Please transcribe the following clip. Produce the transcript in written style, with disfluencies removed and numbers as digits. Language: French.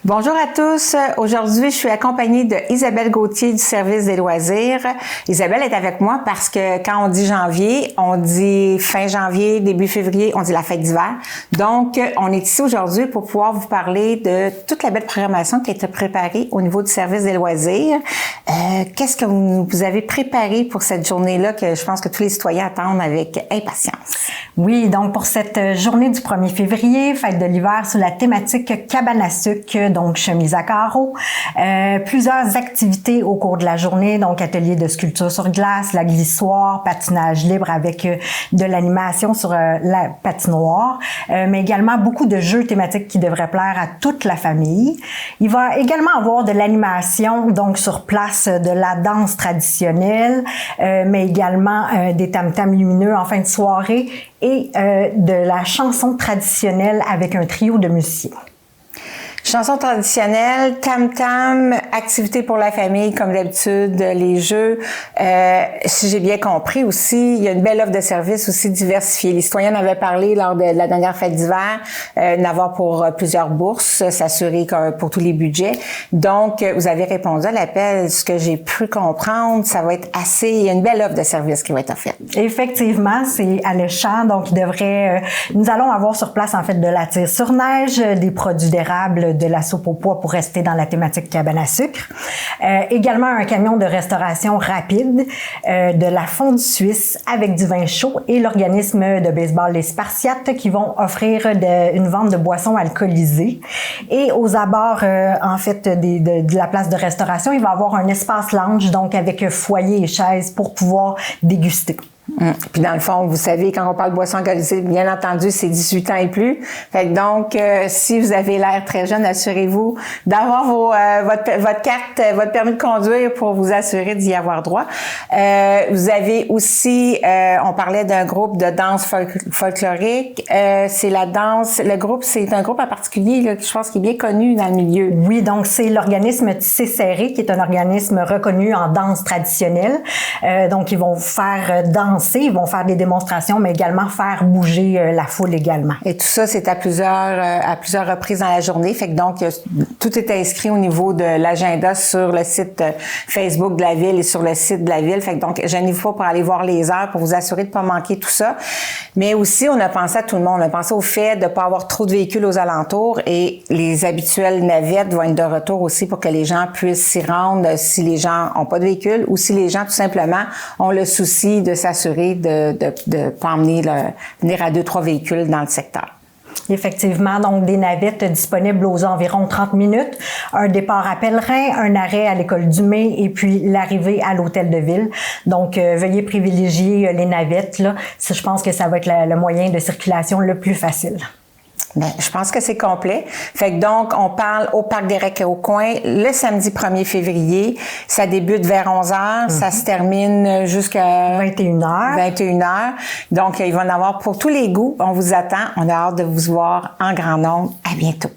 Bonjour à tous. Aujourd'hui, je suis accompagnée de Isabelle Gauthier du service des loisirs. Isabelle est avec moi parce que quand on dit janvier, on dit fin janvier, début février, on dit la fête d'hiver. Donc, on est ici aujourd'hui pour pouvoir vous parler de toute la belle programmation qui a été préparée au niveau du service des loisirs. Qu'est-ce que vous avez préparé pour cette journée-là que je pense que tous les citoyens attendent avec impatience? Oui, donc pour cette journée du 1er février, fête de l'hiver sur la thématique cabane à sucre, donc chemise à carreaux, plusieurs activités au cours de la journée, donc atelier de sculpture sur glace, la glissoire, patinage libre avec de l'animation sur la patinoire, mais également beaucoup de jeux thématiques qui devraient plaire à toute la famille. Il va également avoir de l'animation, donc sur place, de la danse traditionnelle, mais également des tam-tams lumineux en fin de soirée et de la chanson traditionnelle avec un trio de musiciens. Chanson traditionnelle, tam-tam, activités pour la famille, comme d'habitude, les jeux. Si j'ai bien compris aussi, il y a une belle offre de services aussi diversifiée. Les citoyens en avaient parlé lors de la dernière fête d'hiver, d'avoir pour plusieurs bourses, s'assurer pour tous les budgets. Donc, vous avez répondu à l'appel. Ce que j'ai pu comprendre, ça va être assez... Il y a une belle offre de services qui va être offerte. Effectivement, c'est alléchant. Donc, nous allons avoir sur place, en fait, de la tire sur neige, des produits d'érables, de la soupe au pois pour rester dans la thématique cabane à sucre. Également un camion de restauration rapide, de la fondue suisse avec du vin chaud et l'organisme de baseball Les Spartiates qui vont offrir une vente de boissons alcoolisées. Et aux abords, en fait, de la place de restauration, il va y avoir un espace lounge, donc avec foyer et chaises pour pouvoir déguster. Puis dans le fond, vous savez, quand on parle de boissons alcoolisées, bien entendu, c'est 18 ans et plus. Fait que donc, si vous avez l'air très jeune, assurez-vous d'avoir votre carte, votre permis de conduire pour vous assurer d'y avoir droit. Vous avez aussi, on parlait d'un groupe de danse folklorique. C'est la danse, le groupe, c'est un groupe en particulier, là, je pense, qui est bien connu dans le milieu. Oui, donc c'est l'organisme Tissé Serré, qui est un organisme reconnu en danse traditionnelle. Donc, ils vont faire danser, ils vont faire des démonstrations, mais également faire bouger la foule également. Et tout ça, c'est à plusieurs reprises dans la journée. Fait que donc, tout est inscrit au niveau de l'agenda sur le site Facebook de la ville et sur le site de la ville. Fait que donc, gênez-vous pas pour aller voir les heures pour vous assurer de ne pas manquer tout ça. Mais aussi, on a pensé à tout le monde. On a pensé au fait de ne pas avoir trop de véhicules aux alentours et les habituelles navettes vont être de retour aussi pour que les gens puissent s'y rendre si les gens n'ont pas de véhicule ou si les gens, tout simplement, ont le souci de s'assurer de pas venir à 2-3 véhicules dans le secteur. Effectivement, donc des navettes disponibles aux environs 30 minutes, un départ à Pellerin, un arrêt à l'école du Mai et puis l'arrivée à l'hôtel de ville. Donc, veuillez privilégier les navettes. Là. Je pense que ça va être le moyen de circulation le plus facile. Bien, je pense que c'est complet. Fait que donc, on parle au Parc des Recs au Coin le samedi 1er février. Ça débute vers 11h. Ça se termine jusqu'à 21h. 21h. Donc, il va y en avoir pour tous les goûts. On vous attend. On a hâte de vous voir en grand nombre. À bientôt.